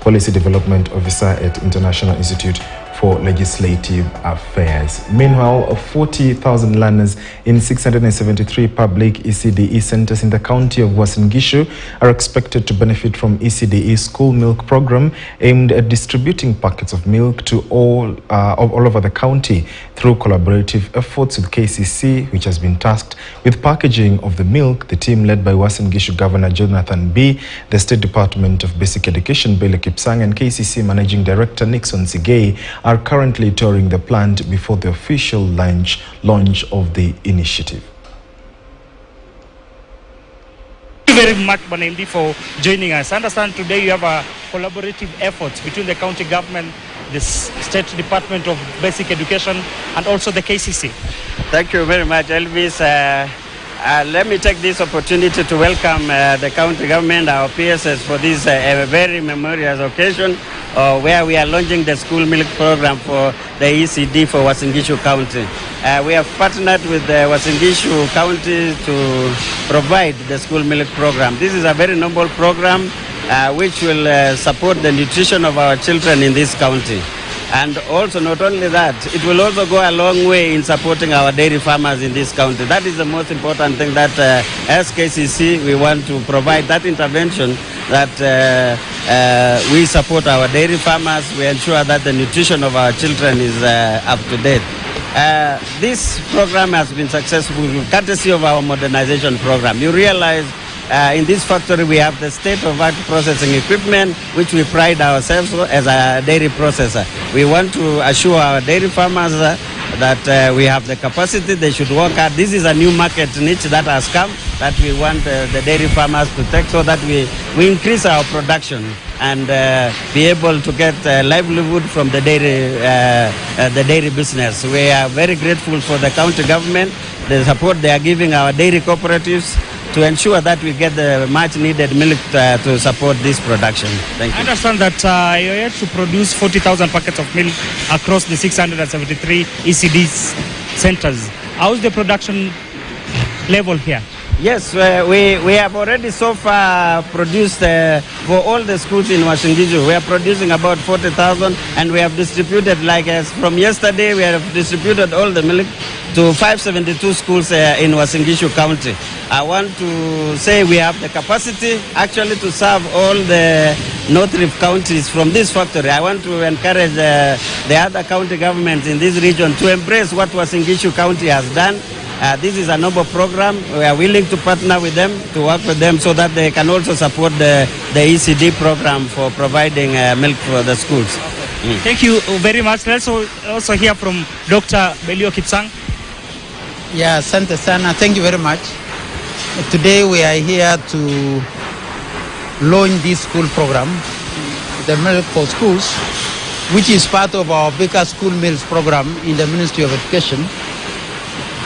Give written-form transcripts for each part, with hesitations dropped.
Policy Development Officer at International Institute for Legislative Affairs. Meanwhile, 40,000 learners in 673 public ECDE centers in the county of Uasin Gishu are expected to benefit from ECDE school milk program aimed at distributing packets of milk to all over the county through collaborative efforts with KCC, which has been tasked with packaging of the milk. The team led by Uasin Gishu Governor Jonathan B., the State Department of Basic Education Bello Kipsang, and KCC Managing Director Nixon Sigei are currently touring the plant before the official launch of the initiative. Thank you very much, Banemdi, for joining us. I understand today you have a collaborative effort between the county government, the State Department of Basic Education, and also the KCC. Thank you very much, Elvis. Let me take this opportunity to welcome the county government, our PSS, for this very memorial occasion where we are launching the school milk program for the ECD for Uasin Gishu County. We have partnered with the Uasin Gishu County to provide the school milk program. This is a very noble program which will support the nutrition of our children in this county. And also, not only that, it will also go a long way in supporting our dairy farmers in this county. That is the most important thing, that as KCC, we want to provide that intervention, that we support our dairy farmers, we ensure that the nutrition of our children is up to date. This program has been successful courtesy of our modernization program. You realize in this factory we have the state-of-the-art processing equipment, which we pride ourselves as a dairy processor. We want to assure our dairy farmers that we have the capacity, they should work hard. This is a new market niche that has come that we want the dairy farmers to take, so that we increase our production and be able to get livelihood from the dairy business. We are very grateful for the county government, the support they are giving our dairy cooperatives, to ensure that we get the much needed milk to support this production. Thank you. I understand that you're here to produce 40,000 packets of milk across the 673 ECD centers. How's the production level here? Yes, we have already so far produced for all the schools in Uasin Gishu. We are producing about 40,000, and we have distributed, like as from yesterday, we have distributed all the milk to 572 schools in Uasin Gishu County. I want to say we have the capacity actually to serve all the North Rift counties from this factory. I want to encourage the other county governments in this region to embrace what Uasin Gishu County has done. This is a noble program. We are willing to partner with them, to work with them, so that they can also support the ECD program for providing milk for the schools. Thank you very much. Let's also hear from Dr. Bello Kipsang. Yeah, Sante Sana, thank you very much. Today we are here to launch this school program, the Milk for Schools, which is part of our bigger school meals program in the Ministry of Education.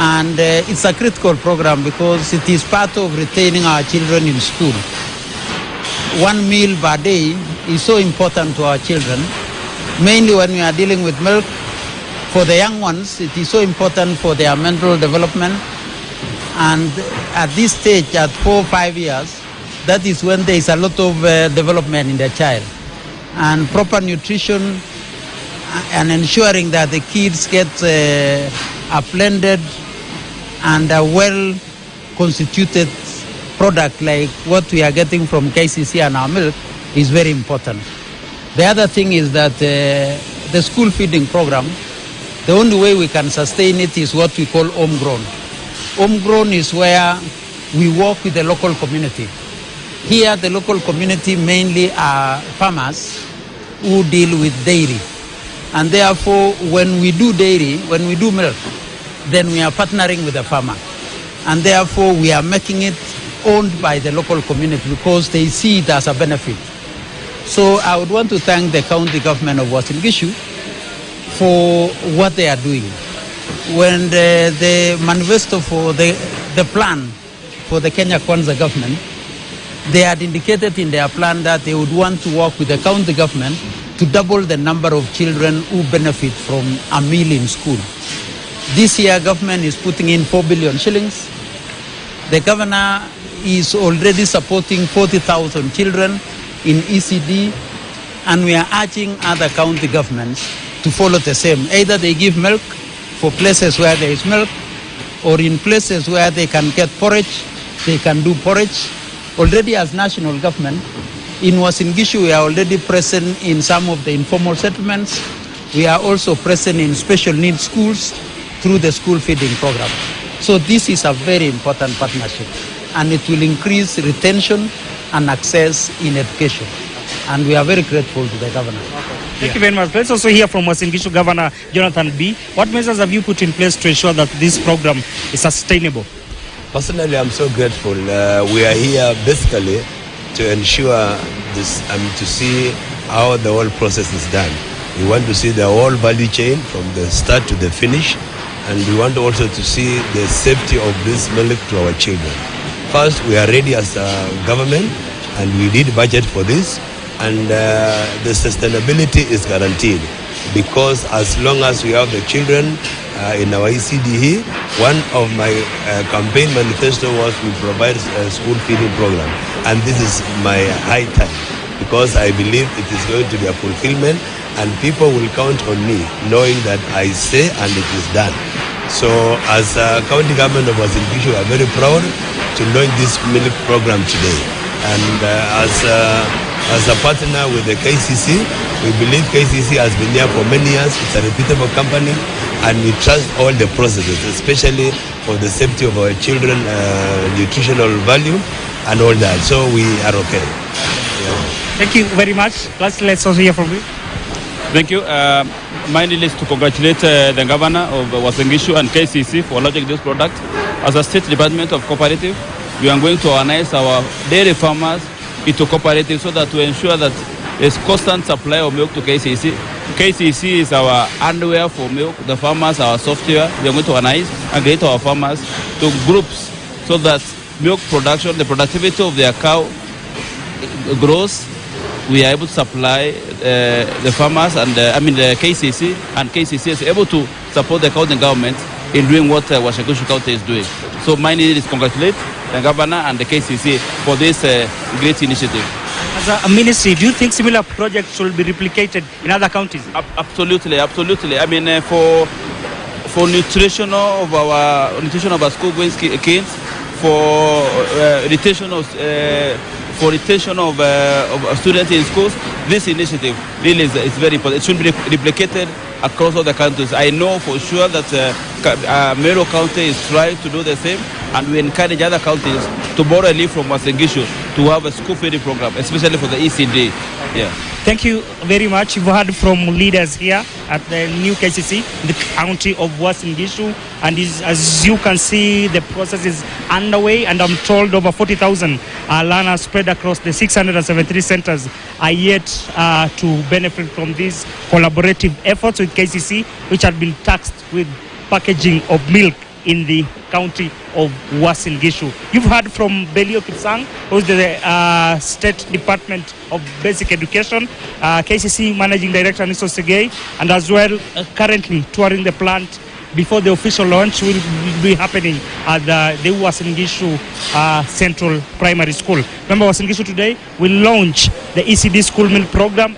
And it's a critical program because it is part of retaining our children in school. 1 meal per day is so important to our children, mainly when we are dealing with milk. For the young ones, it is so important for their mental development. And at this stage, at 4 or 5 years, that is when there is a lot of development in the child. And proper nutrition and ensuring that the kids get a blended and a well-constituted product like what we are getting from KCC and our milk is very important. The other thing is that the school feeding program, the only way we can sustain it is what we call homegrown. Homegrown is where we work with the local community. Here, the local community mainly are farmers who deal with dairy. And therefore, when we do dairy, when we do milk, then we are partnering with the farmer. And therefore, we are making it owned by the local community because they see it as a benefit. So I would want to thank the county government of Uasin Gishu for what they are doing. When the manifesto for the plan for the Kenya Kwanza government, they had indicated in their plan that they would want to work with the county government to double the number of children who benefit from a meal in school. This year, government is putting in 4 billion shillings. The governor is already supporting 40,000 children in ECD, And we are urging other county governments to follow the same. Either they give milk for places where there is milk, or in places where they can get porridge, they can do porridge. Already as national government, in Uasin Gishu, we are already present in some of the informal settlements. We are also present in special needs schools through the school feeding program. So this is a very important partnership, and it will increase retention and access in education. And we are very grateful to the governor. Thank you very much. Let's also hear from Uasin Gishu Governor Jonathan B. What measures have you put in place to ensure that this program is sustainable? Personally, I'm so grateful. We are here basically to ensure this, to see how the whole process is done. We want to see the whole value chain from the start to the finish, and we want also to see the safety of this milk to our children. First, we are ready as a government, and we did budget for this, and the sustainability is guaranteed, because as long as we have the children in our ECDE, one of my campaign manifesto was we provide a school feeding program, and this is my high time, because I believe it is going to be a fulfillment, and people will count on me knowing that I say and it is done. So as a county government of Uasin Gishu, we are very proud to launch this milk program today, and as a partner with the KCC, we believe KCC has been here for many years. It's a reputable company, and we trust all the processes, especially for the safety of our children, nutritional value, and all that. So we are okay. Yeah. Thank you very much. Let's also hear from you. Thank you. My need is to congratulate the governor of Uasin Gishu and KCC for launching this product. As a state department of cooperative, we are going to organize our dairy farmers into cooperatives so that to ensure that there's constant supply of milk to KCC. KCC is our underwear for milk. The farmers are our software. We are going to organize and create our farmers to groups so that milk production, the productivity of their cow grows. We are able to supply the farmers and the KCC, and KCC is able to support the county government in doing what Uasin Gishu County is doing. So my need is congratulate the governor and the KCC for this great initiative. As a ministry, do you think similar projects should be replicated in other counties? Absolutely, absolutely. I mean, for nutrition of our school-going kids, for retention of students in schools, this initiative really is very important. It should be replicated across all the countries. I know for sure that Meru County is trying to do the same, and we encourage other counties to borrow a leaf from Uasin Gishu to have a school feeding program, especially for the ECDE. Yeah. Thank you very much. You've heard from leaders here at the new KCC, the county of Uasin Gishu, and as you can see, the process is underway, and I'm told over 40,000 learners spread across the 673 centers are yet to benefit from these collaborative efforts with KCC, which had been tasked with packaging of milk in the county of Uasin Gishu. You've heard from Belio Kipsang, who's the State Department of Basic Education, KCC Managing Director Niso Segei, and as well currently touring the plant before the official launch will be happening at the Uasin Gishu Central Primary School. Remember, Uasin Gishu today will launch the ECD school milk program,